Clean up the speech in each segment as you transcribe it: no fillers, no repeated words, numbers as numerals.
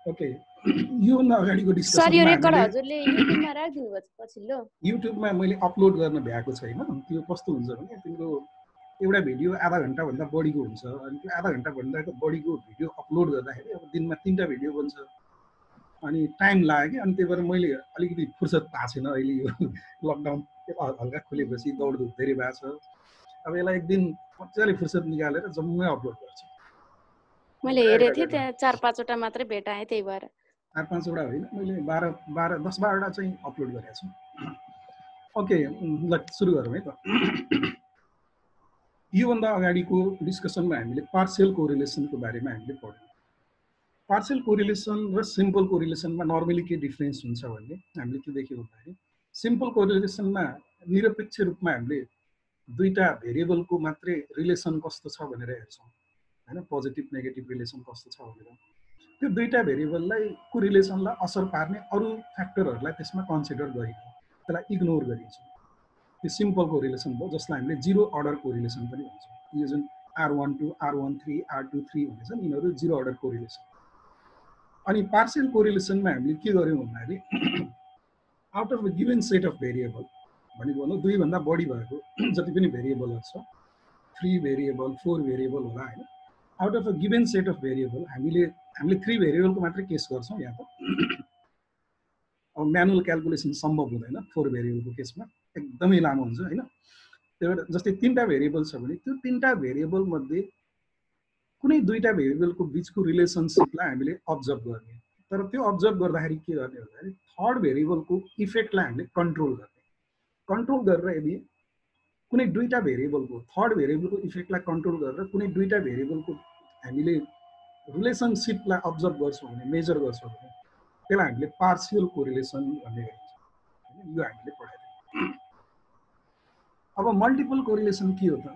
Okay योभन्दा अगाडिको sir यो डिस्कसनमा रेकर्ड हामीले हजुरले युट्युबमा राखिदिनु भएको छ पछिल्लो युट्युबमा मैले अपलोड गर्न भ्याएको छैन। त्यो कस्तो हुन्छ भने तिम्रो एउटा भिडियो आधा घन्टाभन्दा बढीको हुन्छ अनि त्यो आधा घन्टाभन्दा बढीको भिडियो अपलोड गर्दाखेरि अब दिनमा 3टा भिडियो बन्छ अनि टाइम लाग्यो अनि त्यही भएर मैले अलिकति फुर्सद पाएको छैन अहिले यो लकडाउन हल्का खुलेपछि दौडधुप धेरै भएको छ। अब यसलाई एक दिन मजाले फुर्सद निकालेर जम्मै अपलोड गर्छु। मैले हेरेको थिएँ त्यहाँ 4-5 वटा मात्रै भेटाएँ त्यही भएर 4-5 वटा होइन मैले 10-12 वटा चाहिँ अपलोड गरेको छु। ओके ल सुरु गरौँ है त। योभन्दा अगाडिको डिस्कसनमा हामीले पार्शियल कोरिलेसनको बारेमा हामीले पढ्यौँ। पार्शियल कोरिलेसन र सिम्पल कोरिलेसनमा नर्मली के डिफरेन्स हुन्छ भन्ने हामीले के देख्यौँ भन्दाखेरि सिम्पल कोरिलेसनमा निरपेक्ष रूपमा हामीले दुईटा भेरिएबलको मात्रै रिलेसन कस्तो छ भनेर हेर्छौँ हैन, पोजिटिभ नेगेटिभ रिलेसन कस्तो छ भनेर। त्यो दुईटा भेरिएबललाई को रिलेसनलाई असर पार्ने अरू फ्याक्टरहरूलाई त्यसमा कन्सिडर गरिन्छ, त्यसलाई इग्नोर गरिन्छ। त्यो सिम्पल कोरिलेसन भयो जसलाई हामीले जिरो अर्डर कोरिलेसन पनि भन्छौँ। यो जुन R12 R13 R23 हुनेछ नि यिनीहरू जिरो अर्डर कोरिलेसन। अनि पार्शियल कोरिलेसनमा हामीले के गर्यौँ भन्दाखेरि out of a given set of variable भनेको भन्नु दुईभन्दा बढी भएको जति पनि भेरिएबलहरू छ 3 भेरिएबल 4 भेरिएबल होला हैन, out of a given set of variable हामीले 3 भेरिएबलको मात्रै केस गर्छौँ यहाँ त। अब म्यानुअल क्यालकुलेसन सम्भव हुँदैन 4 भेरिएबलको केसमा, एकदमै लामो हुन्छ हैन। त्यही भएर जस्तै 3टा भेरिएबल छ भने त्यो 3टा भेरिएबल मध्ये कुनै दुईटा भेरिएबलको बीचको रिलेसनशिपलाई हामीले अब्जर्भ गर्ने। तर त्यो अब्जर्भ गर्दाखेरि के गर्ने भन्दाखेरि थर्ड भेरिएबलको इफेक्टलाई हामीले कन्ट्रोल गर्ने। कन्ट्रोल गरेर यदि कुनै दुईटा भेरिएबलको थर्ड भेरिएबलको इफेक्टलाई कन्ट्रोल गरेर कुनै दुईटा भेरिएबलको हामीले रिलेसनशिपलाई अब्जर्भ गर्छौँ भने मेजर गर्छौँ भने त्यसलाई हामीले पार्शियल कोरिलेसन भन्ने गरिन्छ। यो हामीले पढाएको थियौँ। अब मल्टिपल कोरिलेसन के हो त?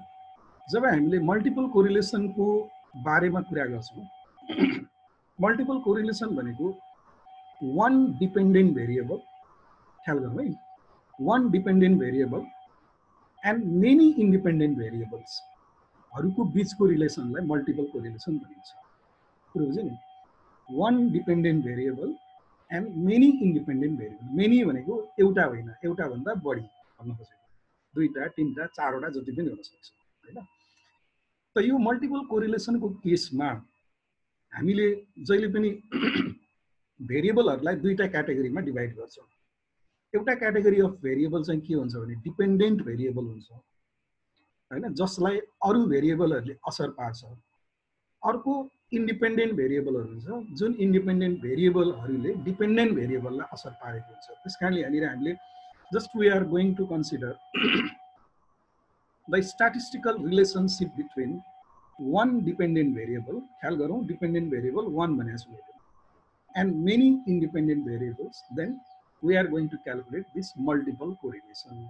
जब हामीले मल्टिपल कोरिलेसनको बारेमा कुरा गर्छौँ, मल्टिपल कोरिलेसन भनेको वान डिपेन्डेन्ट भेरिएबल, ख्याल गरौँ है, one dependent variable and many independent भेरिएबल्सहरूको बिचको रिलेसनलाई मल्टिपल कोरिलेसन भनिन्छ। कुरो बुझ्यो नि? One dependent variable and many independent variable. Many भनेको एउटा होइन, एउटा भन्दा बढी भन्न खोजेको, दुईटा तीनटा चारवटा जति पनि हुन सक्छ हैन। त यो मल्टिपल कोरिलेसनको केसमा हामीले जहिले पनि भेरिएबलहरूलाई दुईटा क्याटेगोरीमा डिभाइड गर्छौँ। एउटा क्याटेगोरी अफ भेरिएबल चाहिँ के हुन्छ भने डिपेन्डेन्ट भेरिएबल हुन्छ हैन, जसलाई अरू भेरिएबलहरूले असर पार्छ। अर्को इन्डिपेन्डेन्ट भेरिएबलहरू हुन्छ जुन इन्डिपेन्डेन्ट भेरिएबलहरूले डिपेन्डेन्ट भेरिएबललाई असर पारेको हुन्छ। त्यसकारणले यहाँनिर हामीले just we are going to consider the statistical relationship between one dependent variable, ख्याल गरौँ डिपेन्डेन्ट भेरिएबल वान भनेको छु मैले, and many independent variables, then we are going to calculate this multiple correlation.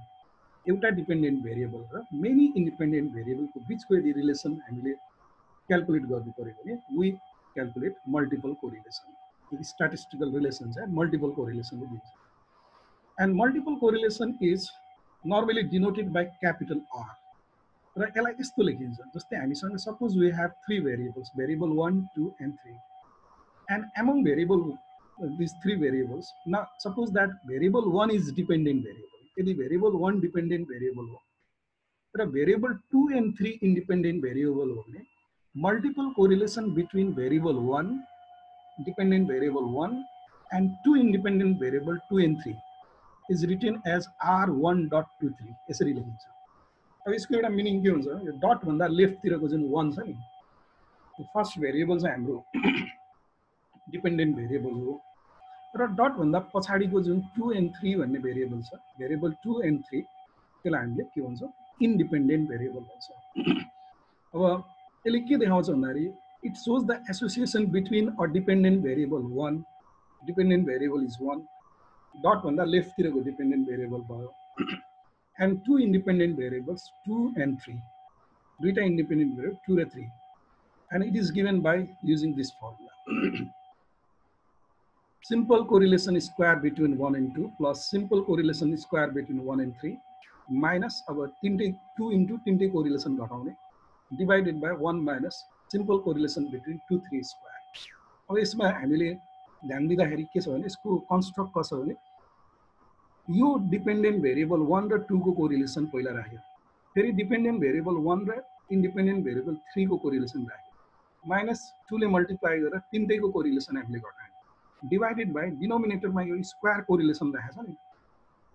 एउटा डिपेन्डेन्ट भेरिएबल र many independent भेरिएबलको बिचको यदि रिलेसन हामीले क्यालकुलेट गर्नु पर्यो भने we calculate multiple correlation. Statistical relation चाहिँ मल्टिपल कोरिलेसनले दिन्छ। And multiple correlation is normally denoted by capital R. र यसलाई यस्तो लेखिन्छ जस्तै हामीसँग suppose we have 3 variables, variable 1 2 and 3, and among variable this 3 variables, न suppose that variable 1 is dependent variable. यदि भेरिएबल 1 डिपेन्डेन्ट भेरिएबल हो र भेरिएबल 2 and 3 इन्डिपेन्डेन्ट भेरिएबल हो भने multiple correlation between variable 1 dependent variable 1 and 2 independent variable 2 and 3 is written as R1.23 यसरी लेखिन्छ। अब यसको एउटा मिनिङ के हुन्छ, यो डट भन्दा लेफ्टतिरको जुन 1 छ नि, फर्स्ट भेरिएबल चाहिँ हाम्रो डिपेन्डेन्ट भेरिएबल हो र डट भन्दा पछाडिको जुन 2 and 3 भन्ने भेरिएबल छ, भेरिएबल 2 and 3 त्यसलाई हामीले के भन्छौँ इन्डिपेन्डेन्ट भेरिएबल भन्छ। अब यसले के देखाउँछ भन्दाखेरि it shows the association between a dependent variable 1, dependent variable is 1, dot भन्दा लेफ्टतिरको डिपेन्डेन्ट भेरिएबल भयो, एन्ड 2 इन्डिपेन्डेन्ट भेरिएबल्स 2 and 3, दुईटा इन्डिपेन्डेन्ट भेरिएबल 2 र 3, and it is given by using this formula simple correlation square between 1 and 2 plus simple correlation square between 1 and 3 minus अब 2 into 3 correlation घटाउने divided by 1 minus simple correlation between 2 3 square। अब यसमा हामीले ध्यान दिँदाखेरि के छ भने यसको कन्स्ट्रक्ट कसो भने यो डिपेन्डेन्ट भेरिएबल 1 र 2 को कोरिलेसन पहिला राख्यो, फेरि डिपेन्डेन्ट भेरिएबल 1 र इन्डिपेन्डेन्ट भेरिएबल 3 को कोरिलेसन राख्यो, -2 ले मल्टिप्लाई गरेर तिनटैको कोरिलेसन हामीले घटायौँ, डिभाइडेड बाई डिनोमिनेटरमा यो स्क्वायर कोरिलेसन राखेको छ नि,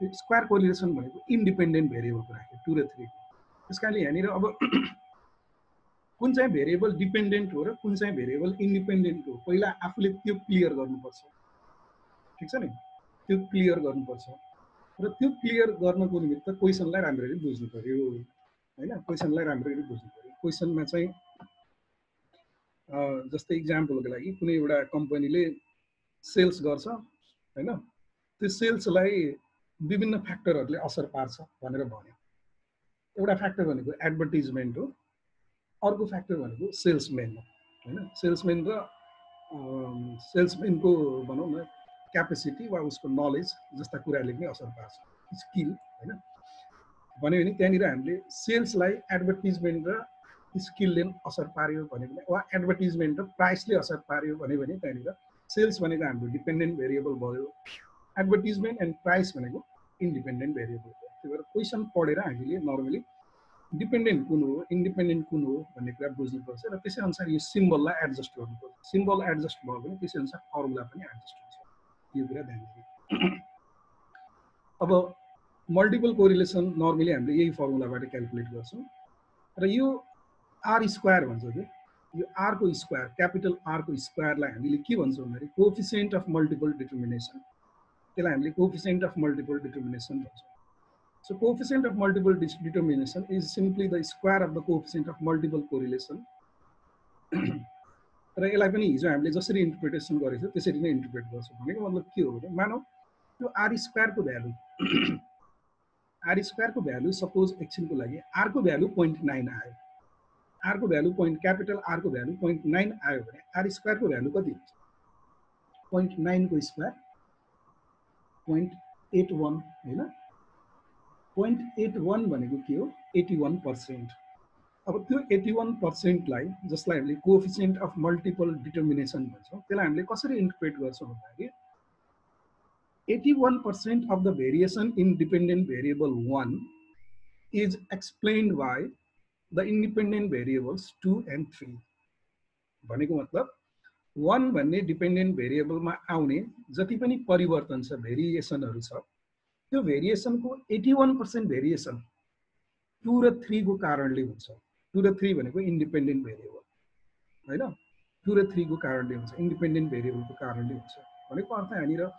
त्यो स्क्वायर कोरिलेसन भनेको इन्डिपेन्डेन्ट भेरिएबलको राख्यो 2 र 3 को। त्यस कारणले यहाँनिर अब कुन चाहिँ भेरिएबल डिपेन्डेन्ट हो र कुन चाहिँ भेरिएबल इन्डिपेन्डेन्ट हो पहिला आफूले त्यो क्लियर गर्नुपर्छ, ठिक छ नि, त्यो क्लियर गर्नुपर्छ र त्यो क्लियर गर्नको निमित्त क्वेसनलाई राम्ररी बुझ्नु पर्यो हैन, क्वेसनलाई राम्ररी बुझ्नु पर्यो। क्वेसनमा चाहिँ जस्तै इक्जाम्पलको लागि कुनै एउटा कम्पनीले सेल्स गर्छ हैन, त्यो सेल्सलाई विभिन्न फ्याक्टरहरूले असर पार्छ भनेर भन्यो। एउटा फ्याक्टर भनेको एडभर्टिजमेन्ट हो, अर्को फ्याक्टर भनेको सेल्सम्यान हो हैन, सेल्सम्यान र सेल्सम्यानको भनौँ न क्यापेसिटी वा उसको नलेज जस्ता कुराले पनि असर पार्छ, स्किल हैन। भन्यो भने त्यहाँनिर हामीले सेल्सलाई एडभर्टिजमेन्ट र स्किलले असर पार्यो भन्यो भने वा एडभर्टिजमेन्ट र प्राइसले असर पार्यो भन्यो भने त्यहाँनिर सेल्स भनेको हाम्रो डिपेन्डेन्ट भेरिएबल भयो, एडभर्टिजमेन्ट एन्ड प्राइस भनेको इन्डिपेन्डेन्ट भेरिएबल भयो। त्यही भएर क्वेसन पढेर हामीले नर्मली डिपेन्डेन्ट कुन हो इन्डिपेन्डेन्ट कुन हो भन्ने कुरा बुझ्नुपर्छ र त्यसै अनुसार यो सिम्बललाई एडजस्ट गर्नुपर्छ। सिम्बल एडजस्ट भयो भने त्यसै अनुसार फर्मुला पनि एडजस्ट हुन्छ, यो कुरा ध्यान दिनु। अब मल्टिपल कोरिलेसन नर्मली हामीले यही फर्मुलाबाट क्याल्कुलेट गर्छौँ र यो आर स्क्वायर भन्छ कि यो आर को स्क्वायर, क्यापिटल आर को स्क्वायरलाई हामीले के भन्छौँ भन्दाखेरि कोएफिसिएन्ट अफ मल्टिपल डिटर्मिनेसन, त्यसलाई हामीले कोएफिसिएन्ट अफ मल्टिपल डिटर्मिनेसन भन्छौँ। So coefficient of multiple determination is simply the square of the coefficient of multiple correlation. र यसलाई पनि हिजो हामीले जसरी इन्टरप्रिटेसन गरेको थियो त्यसरी नै इन्टरप्रेट गर्छौँ। भनेको मतलब के हो भने मानौ त्यो आर स्क्वायरको भ्यालु आर स्क्वायरको भ्यालु सपोज एकछिनको लागि आर को भ्यालु 0.9 आयो, आर को भ्यालु क्यापिटल आर को भ्यालु 0.9 आयो भने आर स्क्वायरको भ्यालु कति हुन्छ? 0.9 को स्क्वायर 0.81 हैन, 0.81 भनेको के हो? 81%। अब त्यो 81% लाई जसलाई हामीले कोएफिसिएन्ट अफ मल्टिपल डिटर्मिनेसन भन्छौँ त्यसलाई हामीले कसरी इन्टरप्रेट गर्छौँ भन्दाखेरि 81% of the variation in dependent variable 1 is explained by the independent variables 2 and 3। भनेको मतलब 1 भन्ने डिपेन्डेन्ट भेरिएबलमा आउने जति पनि परिवर्तन छ, भेरिएसनहरू छ, त्यो भेरिएसनको 81% भेरिएसन 2 र 3 को कारणले हुन्छ। 2 र 3 भनेको इन्डिपेन्डेन्ट भेरिएबल हैन, 2 र 3 को कारणले हुन्छ, इन्डिपेन्डेन्ट भेरिएबलको कारणले हुन्छ। भनेको अर्थ यहाँनिर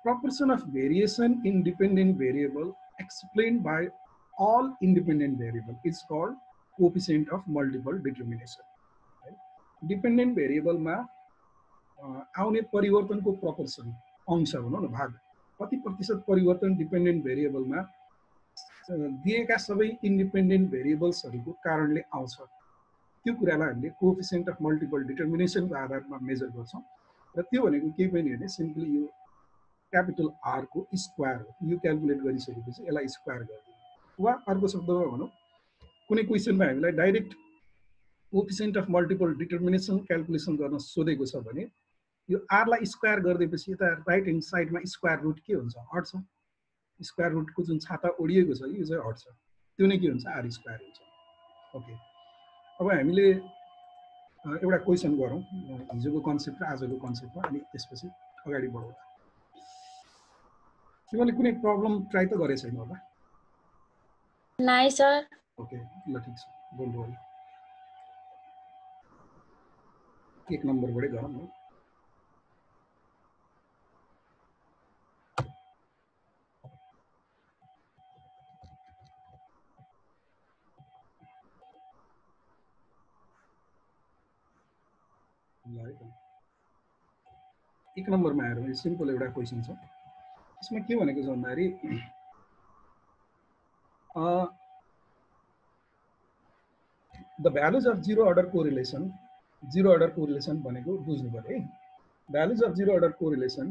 proportion of variation in dependent variable explained by all independent variable is called coefficient of multiple determination। Dependent भेरिएबलमा आउने परिवर्तनको प्रोपोर्सन अंश भनौँ न, भाग, कति प्रतिशत परिवर्तन डिपेन्डेन्ट भेरिएबलमा दिएका सबै इन्डिपेन्डेन्ट भेरिएबल्सहरूको कारणले आउँछ, त्यो कुरालाई हामीले कोएफिसिएन्ट अफ मल्टिपल डिटर्मिनेसनको आधारमा मेजर गर्छौँ। र त्यो भनेको केही पनि होइन, सिम्पली यो क्यापिटल आर को स्क्वायर हो। यो क्याल्कुलेट गरिसकेपछि यसलाई स्क्वायर गरिदिनु, वा अर्को शब्दमा भनौँ कुनै क्वेसनमा हामीलाई direct coefficient of multiple determination calculation गर्न सोधेको छ भने यो आरलाई स्क्वायर गरिदिएपछि यता राइट ह्यान्ड साइडमा स्क्वायर रुट के हुन्छ? हट्छ। स्क्वायर रुटको जुन छाता ओढिएको छ यो चाहिँ हट्छ, त्यो नै के हुन्छ? आर स्क्वायर हुन्छ। ओके, अब हामीले एउटा क्वेसन गरौँ हिजोको कन्सेप्ट र आजको कन्सेप्टमा, अनि त्यसपछि अगाडि बढौँ। तिमीले कुनै प्रब्लम ट्राई त गरे छैन होला? नाइ सर। ओके, ल ठिक छ, बोल्नु होला। 1 नम्बरबाटै गरौँ न। एक नम्बरमा आएर सिम्पल एउटा क्वेसन छ। यसमा के भनेको छ भन्दाखेरि the values of zero order correlation, zero order correlation भनेको बुझ्नु पर्यो है। Values of zero order correlation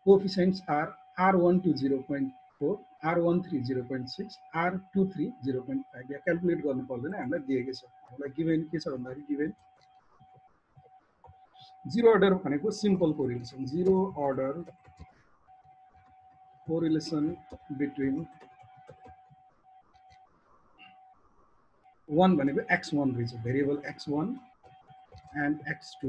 coefficients are R1 to 0.4, R13 0.6, R23 0.5। या क्याल्कुलेट गर्नु पर्दैन, हामीलाई दिएकै छ। हामीलाई गिभेन के छ भन्दाखेरि गिभेन जीरो अर्डर भनेको simple correlation, zero order correlation between one भनेको x1 रहेछ, भेरिएबल x1 एन्ड x2,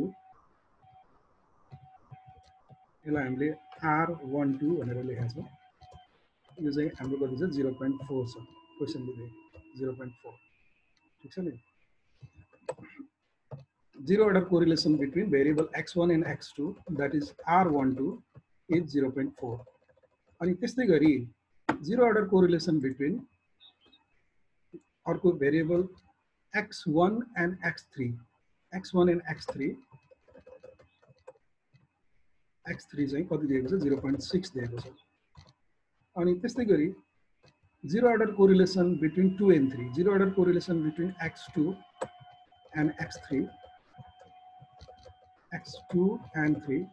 यसलाई हामीले r12 भनेर लेखेका छौँ। यो चाहिँ हाम्रो कति छ 0.4 छ, क्वेसनले दिएको 0.4, ठीक छ नि। Zero order correlation between variable x1 and x2 that is r12 is 0.4। अनि त्यस्तै गरी जीरो अर्डर कोरिलेसन बिट्विन अर्को variable x1 and x3, x1 and x3 चाहिँ कति दिएको छ 0.6 दिएको छ। अनि त्यस्तै गरी zero order correlation between 2 and 3, zero order correlation between x2 and x3 and 3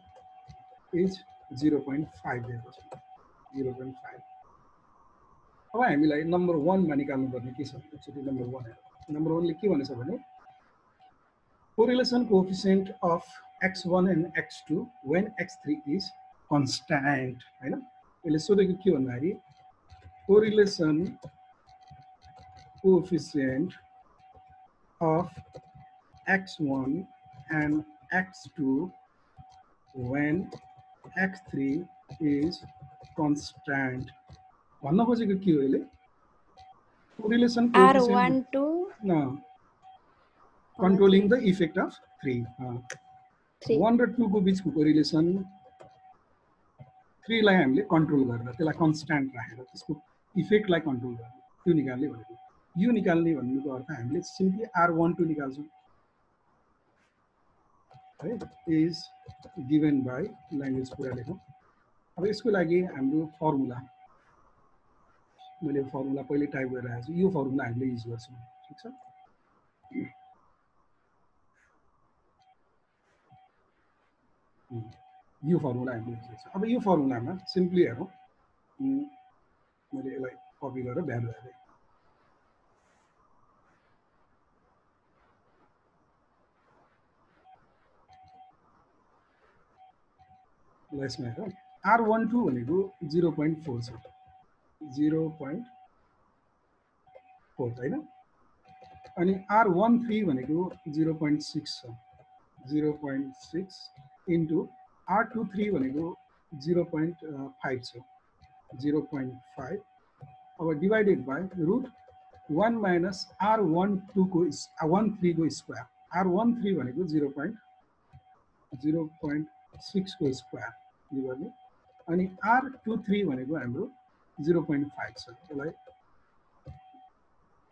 is 0.5 दिएको छ, 0.5। अब हामीलाई नम्बर 1 मा निकाल्नु पर्ने के छ, एकचोटि नम्बर 1 हेरौँ। नम्बर 1 ले के भनेछ भने correlation coefficient of x1 and x2 when x3 is constant, हैन। यसले सोधेको के भन्दाखेरि correlation coefficient of x1 and x2 when x3 is constant भन्न खोजेको के हो यसले, correlation coefficient controlling the effect of 3, 1 र 2 को बीचको कोरिलेसन 3 लाई हामीले कन्ट्रोल गरेर त्यसलाई कन्स्ट्यान्ट राखेर त्यसको इफेक्टलाई कन्ट्रोल गर्ने त्यो निकाल्ने भनेको। यो निकाल्ने भन्नुको अर्थ हामीले सिम्पली r12 निकाल्छौँ है, इज गिभन बाई ल्याङ्ग्वेज पुरा लेखौँ। अब यसको लागि हाम्रो फर्मुला, मैले फर्मुला पहिले टाइप गरेर आएको छु, यो फर्मुला हामीले युज गर्छौँ, ठिक छ। यो फर्मुला हामीले युज गर्छौँ। अब यो फर्मुलामा सिम्पली हेरौँ, मैले यसलाई कपी गरेर भ्यालु हालेँ। यसमा हेरौँ, r12 भनेको 0.4 छ, 0.4 हैन। अनि r13 भनेको 0.6 छ, 0.6 इन्टु r23 भनेको 0.5 छ, 0.5। अब divided by root 1 minus r13 को स्क्वायर, r13 भनेको 0.6 को स्क्वायर यो गर्ने, अनि r23 भनेको हाम्रो 0.5 छ, यसलाई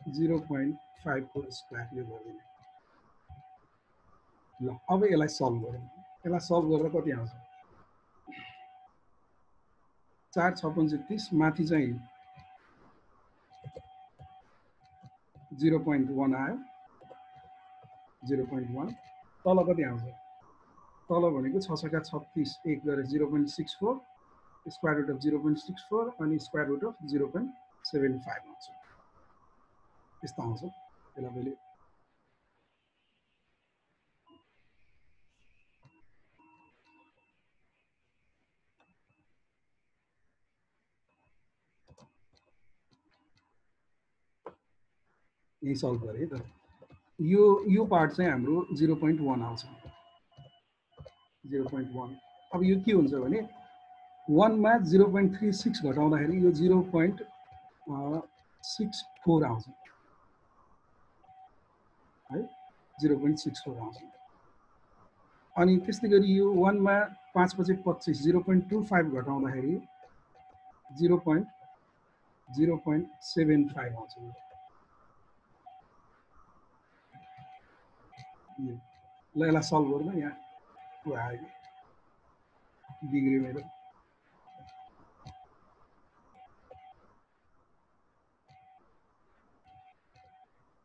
0.5 को स्क्वायर यो गरिदिने। ल अब यसलाई सल्भ गरौँ। यसलाई सल्भ गरेर कति आउँछ 4 6 5 30, माथि चाहिँ 0.1 आयो, 0.1, तल कति आउँछ, तल भनेको 6 6 36 1 गरेर 0.64, स्क्वायर रुट अफ 0.64 अनि स्क्वायर रुट अफ 0.75 आउँछ, यस्तो आउँछ। यसलाई मैले यही सल्भ गरेँ त। यो पार्ट चाहिँ हाम्रो 0.1 आउँछ, 0.1। अब यो के हुन्छ भने 1 मा 0.36 घटाउँदाखेरि यो 0.64 आउँछ है, 0.64 आउँछ। अनि त्यस्तै गरी यो 1 मा 5 पछि 25 0.25 घटाउँदाखेरि 0.75 आउँछ। ल यसलाई सल्भ गर्नु, यहाँ आयो बिग्रियो मेरो।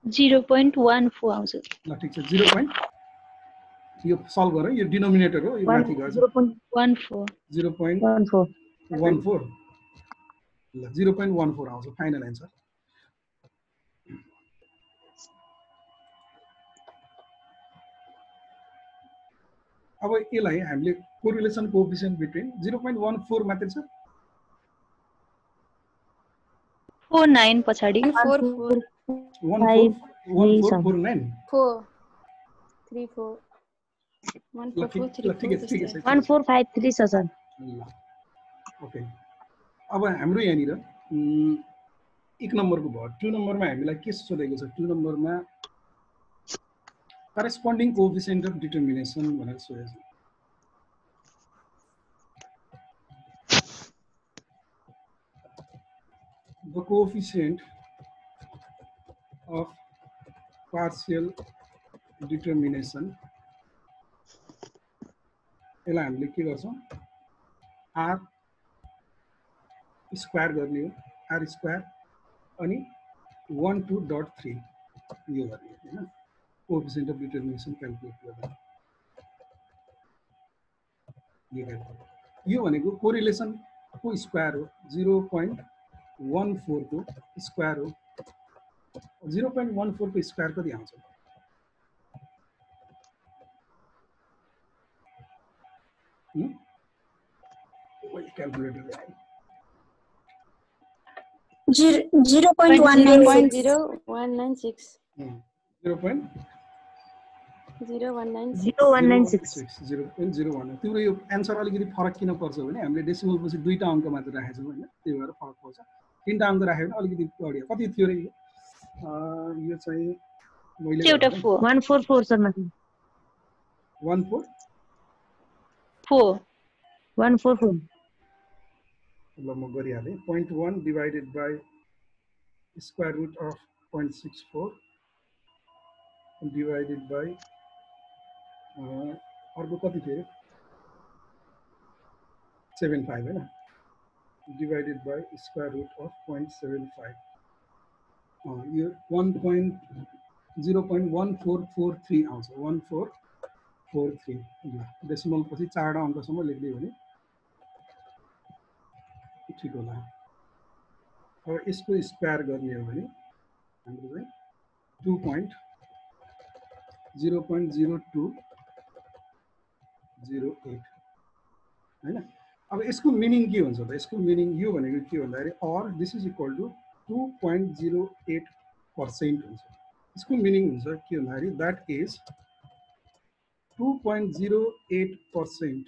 0.14 आउँछ। ल ठिक छ, 0. यो सल्भ गरौँ, यो डिनोमिनेटर हो, यो माथि गयो 0.14 0.14 ल 0.14 आउँछ फाइनल एन्सर। अब यसलाई हामीले कोरिलेसन कोएफिसिएन्ट बिट्विन 0.14 मात्र छ 49 पछाडी 144 1449 4 3 4 144 3 ल ठिकै छ 1453 छ सर ल ओके अब हाम्रो यहाँनिर 1 नम्बरको भयो 2 नम्बरमा हामीलाई के सोधेको छ 2 नम्बरमा corresponding coefficient of determination भनेर सोधेको छ the coefficient of partial determination यसलाई हामीले के गर्छौं r स्क्वायर गर्ने हो r स्क्वायर अनि 12.3 यो गर्ने हैन coefficient of determination क्याल्कुलेट गर्दा यो भनेको कोरिलेसन को स्क्वायर हो 0.14 को स्क्वायर हो 0.14 को स्क्वायर कति आउँछ क्याल्कुलेटर 0.0196 0.0196 तिम्रो यो एन्सर अलिकति फरक किन पर्छ भने हामीले डेसिमल पछि दुईटा अंक मात्र राखेछौं हैन त्यही भएर फरक पर्छ तीनटा अंक राख्यो भने अलिकति बढी कति थियो रे यो चाहिँ मैले एउटा 144 सर माथि 14 144 ल म गरिहाले 0.1 divided by square root of 0.64 divided by अर्को कति थियो 75 हैन divided by square root of 0.75 यो 0.1443 आउँछ 1443 ल डेसिमल पछि चारवटा अंकसम्म लेख्दै हो नि ठीक होला अब यसको स्क्वायर गर्ने हो भने हाम्रो चाहिँ 2.0.0208 हैन अब यसको मिनिङ के हुन्छ त यसको मिनिङ यो भनेको के भन्दाखेरि or this is equal to 2.08% हुन्छ यसको मिनिङ हुन्छ के भन्दाखेरि that is 2.08%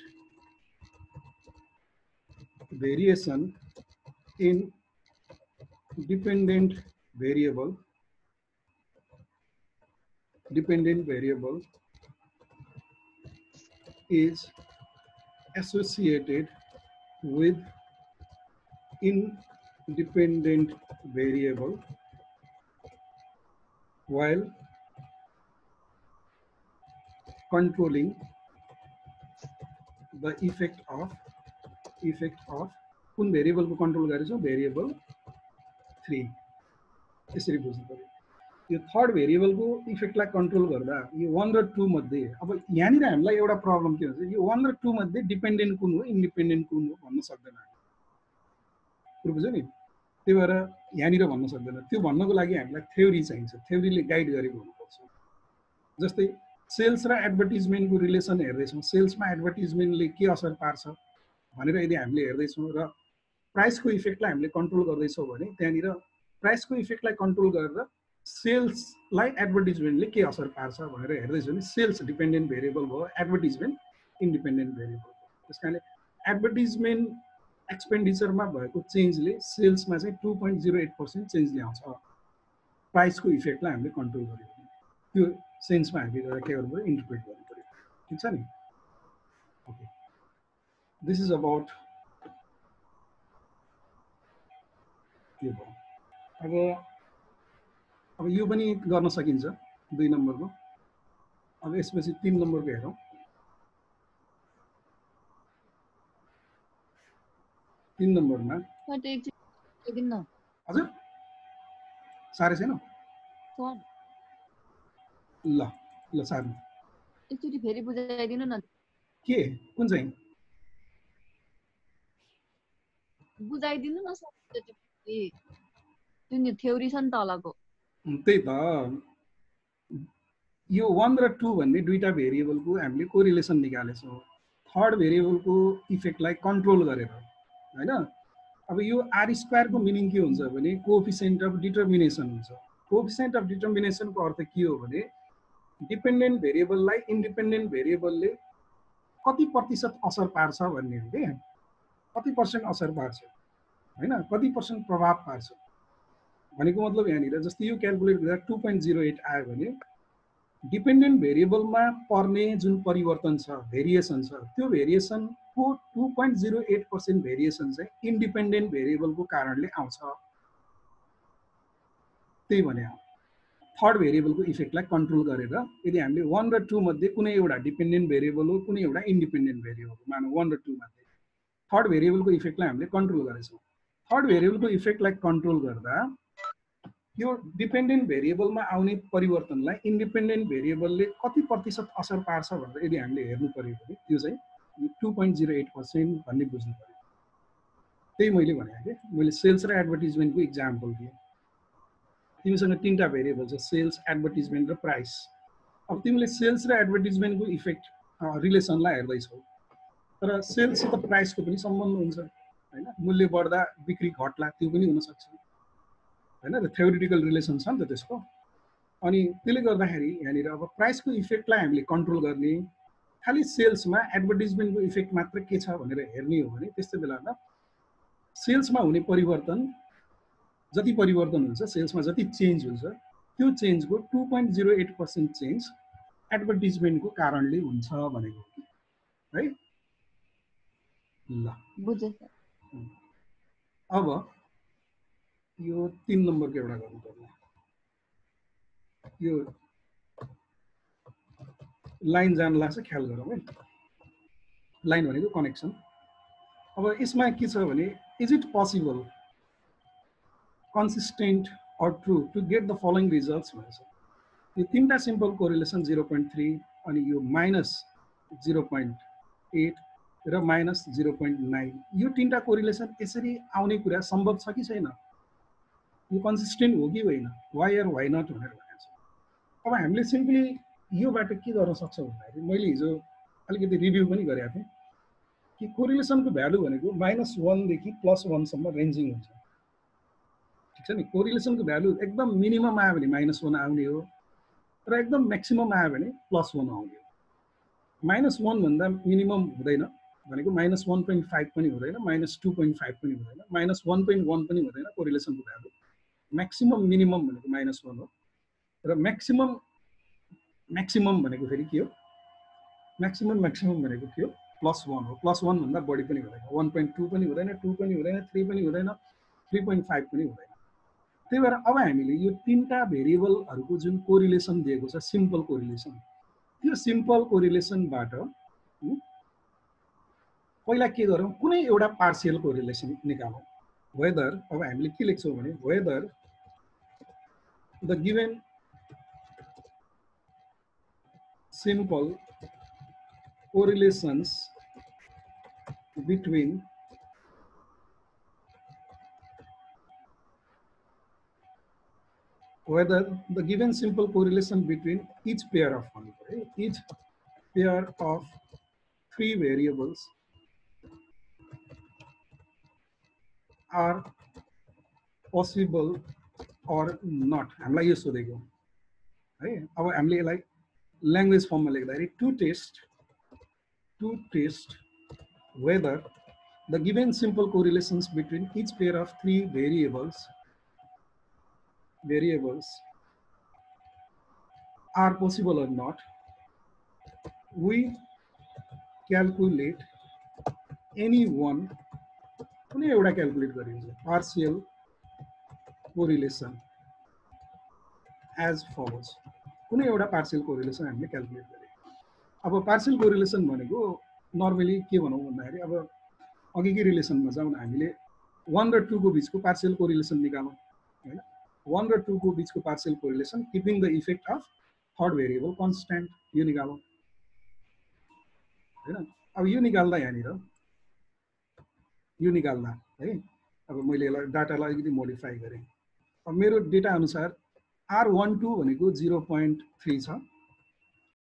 variation in dependent variable is associated with independent variable while controlling the effect of कुन भेरिएबल को कन्ट्रोल गरेछौ भेरिएबल 3 यसरी बुझ्नु पर्यो यो थर्ड भेरिएबल को इफेक्टलाई कन्ट्रोल गर्दा यो 1 र 2 मध्ये अब यहाँनिर हामीलाई एउटा प्रब्लम के हुन्छ यो 1 र 2 मध्ये डिपेन्डेन्ट कुन हो इन्डिपेन्डेन्ट कुन हो भन्न सक्दैन पुरो बुझ्यो नि त्यही भएर यहाँनिर भन्न सक्दैन त्यो भन्नको लागि हामीलाई थ्योरी चाहिन्छ थ्योरीले गाइड गरेको हुनुपर्छ जस्तै सेल्स र एडभर्टाइजमेन्टको रिलेसन हेर्दैछौँ सेल्समा एडभर्टाइजमेन्टले के असर पार्छ भनेर यदि हामीले हेर्दैछौँ र प्राइसको इफेक्टलाई हामीले कन्ट्रोल गर्दैछौँ भने त्यहाँनिर प्राइसको इफेक्टलाई कन्ट्रोल गरेर सेल्सलाई एडभर्टाइजमेन्टले के असर पार्छ भनेर हेर्दैछौँ नि सेल्स डिपेन्डेन्ट भेरिएबल भयो एडभर्टाइजमेन्ट इन्डिपेन्डेन्ट भेरिएबल त्यस कारणले एडभर्टाइजमेन्ट एक्सपेन्डिचरमा भएको चेन्जले सेल्समा चाहिँ 2.08% चेन्ज ल्याउँछ प्राइसको इफेक्टलाई हामीले कन्ट्रोल गर्यो त्यो सेन्समा हामीले के गर्नु पर्यो इन्टरप्रेट गर्नु पर्यो ठिक छ नि ओके दिस इज अबाउट यो भयो अब यो पनि गर्न सकिन्छ 2 नम्बरको अब यसपछि 3 नम्बरको हेरौँ 3 नम्बरमा हजुर साह्रै छैन ल ल सार्नु एकचोटि फेरि बुझाइदिनु न के कुन चाहिँ बुझाइदिनु न जुन थ्योरी छ नि तलको त्यही त यो 1 र 2 भन्ने दुईटा भेरिएबलको हामीले कोरिलेसन निकालेछौँ। थर्ड भेरिएबलको इफेक्टलाई कन्ट्रोल गरेर हैन। अब यो आर स्क्वायर को मिनिङ के हुन्छ भने कोएफिसिएन्ट अफ डिटर्मिनेसन हुन्छ। कोएफिसिएन्ट अफ डिटर्मिनेसन को अर्थ के हो भने डिपेन्डेन्ट भेरिएबललाई इन्डिपेन्डेन्ट भेरिएबलले कति प्रतिशत असर पार्छ भन्ने हो के, कति पर्सेन्ट असर पार्छ हैन, कति पर्सेन्ट प्रभाव पार्छ भनेको मतलब यहाँनिर जस्तै यो क्याल्कुलेट गर्दा 2.08 आयो भने डिपेन्डेन्ट भेरिएबलमा पर्ने जुन परिवर्तन छ, भेरिएसन छ, त्यो भेरिएसनको 2.08% भेरिएसन चाहिँ इन्डिपेन्डेन्ट भेरिएबलको कारणले आउँछ। त्यही भने थर्ड भेरिएबलको इफेक्टलाई कन्ट्रोल गरेर यदि हामीले 1 र 2 मध्ये कुनै एउटा डिपेन्डेन्ट भेरिएबल हो, कुनै एउटा इन्डिपेन्डेन्ट भेरिएबल हो, मानौ 1 र 2 मध्ये थर्ड भेरिएबलको इफेक्टलाई हामीले कन्ट्रोल गरेछौँ। थर्ड भेरिएबलको इफेक्टलाई कन्ट्रोल गर्दा यो डिपेन्डेन्ट भेरिएबलमा आउने परिवर्तनलाई इन्डिपेन्डेन्ट भेरिएबलले कति प्रतिशत असर पार्छ भनेर यदि हामीले हेर्नु पर्यो भने त्यो चाहिँ 2.08% भन्ने बुझ्नु पर्यो। त्यही मैले भने के, मैले सेल्स र एडभर्टिजमेन्टको इक्जाम्पल दिएँ। तिमीसँग तीनटा भेरिएबल छ, सेल्स, एडभर्टिजमेन्ट र प्राइस। अब तिमीले सेल्स र एडभर्टिजमेन्टको इफेक्ट रिलेसनलाई हेर्दैछौ, तर सेल्ससित प्राइसको पनि सम्बन्ध हुन्छ हैन। मूल्य बढ्दा बिक्री घट्ला त्यो पनि हुन सक्छ हैन, र थ्योरिटिकल रिलेसन छ नि त त्यसको। अनि त्यसले गर्दाखेरि यहाँनिर अब प्राइसको इफेक्टलाई हामीले कन्ट्रोल गर्ने, खालि सेल्समा एडभर्टिजमेन्टको इफेक्ट मात्र के छ भनेर हेर्ने हो भने त्यस्तो बेलामा सेल्समा हुने परिवर्तन जति परिवर्तन हुन्छ, सेल्समा जति चेन्ज हुन्छ, त्यो चेन्जको 2.08% चेन्ज एडभर्टिजमेन्टको कारणले हुन्छ भनेको है ल। बुझे। अब यो 3 नम्बरको एउटा गर्नु पर्ने, यो लाइन जान लाग्छ, ख्याल गरौँ है। लाइन भनेको कनेक्सन। अब यसमा के छ भने is it possible consistent or true to get the following results भन्छ। यो तीनटा सिम्पल कोरिलेसन 0.3 अनि यो -0.8 र -0.9 यो तीनटा कोरिलेसन यसरी आउने कुरा सम्भव छ कि छैन, यो कन्सिस्टेन्ट हो कि होइन, वाइ आर वाइ नट भनेर भनेको छ। अब हामीले सिम्पली योबाट के गर्न सक्छौँ भन्दाखेरि मैले हिजो अलिकति रिभ्यू पनि गरेको थिएँ कि कोरिलेसनको भ्यालु भनेको -1 देखि +1 सम्म रेन्जिङ हुन्छ, ठीक छ नि। कोरिलेसनको भ्यालु एकदम मिनिमम आयो भने -1 आउने हो, र एकदम म्याक्सिमम आयो भने +1 आउने हो। -1 भन्दा मिनिमम हुँदैन भनेको -1.5 पनि हुँदैन, -2.5 पनि हुँदैन, -1.1 पनि हुँदैन कोरिलेसनको भ्यालु। म्याक्सिमम मिनिमम भनेको -1 हो, र म्याक्सिमम भनेको फेरि के हो, म्याक्सिमम भनेको के हो, +1 हो। +1 भन्दा बढी पनि हुँदैन, 1.2 पनि हुँदैन, 2 पनि हुँदैन, 3 पनि हुँदैन, 3.5 पनि हुँदैन। त्यही भएर अब हामीले यो तीनटा भेरिएबलहरूको जुन कोरिलेसन दिएको छ, सिम्पल कोरिलेसन, त्यो सिम्पल कोरिलेसनबाट पहिला के गरौँ, कुनै एउटा पार्शियल कोरिलेसन निकालौँ। वेदर, अब हामीले के लेख्छौँ भने whether the given simple correlations between whether the given simple correlation between each pair of three variables are possible or not। हामीलाई यो सोधेको है। अब हामीले यसलाई ल्याङ्ग्वेज फर्ममा लेख्दाखेरि to test whether the given simple correlations between each pair of three variables are possible or not, we calculate any one, कुनै एउटा क्याल्कुलेट गरिन्छ, partial correlation as follows। कुनै एउटा पार्शियल कोरिलेसन हामीले क्याल्कुलेट गरे। अब पार्शियल कोरिलेसन भनेको normally के भनौँ भन्दाखेरि अब अघिकै रिलेसनमा जाउँ न, हामीले 1 र 2 को बिचको पार्शियल कोरिलेसन निकालौँ हैन। 1 र 2 को बिचको partial correlation keeping the effect of third variable constant, यो निकालौँ हैन। अब यो निकाल्दा यहाँनिर यो निकाल्दा है, अब मैले यसलाई डाटालाई अलिकति मोडिफाई गरेँ। अब मेरो डेटा अनुसार R12 भनेको 0.3 छ,